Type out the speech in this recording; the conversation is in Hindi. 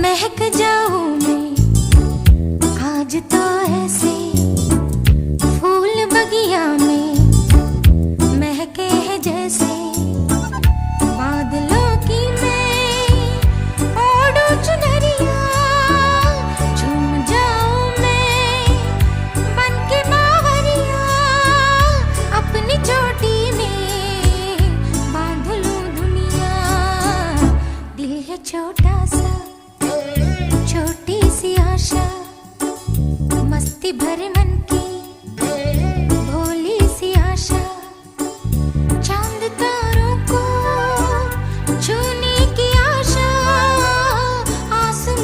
महक जाऊं मैं आज तो ऐसे फूल बगिया में महके है जैसे बादलों की मैं ओढ़ूं चुनरिया। झूम जाऊं मैं बन के बावरिया, अपनी चोटी में बांध लूं दुनिया। दिल है छोटा सा, छोटी सी आशा, मस्ती भरे मन की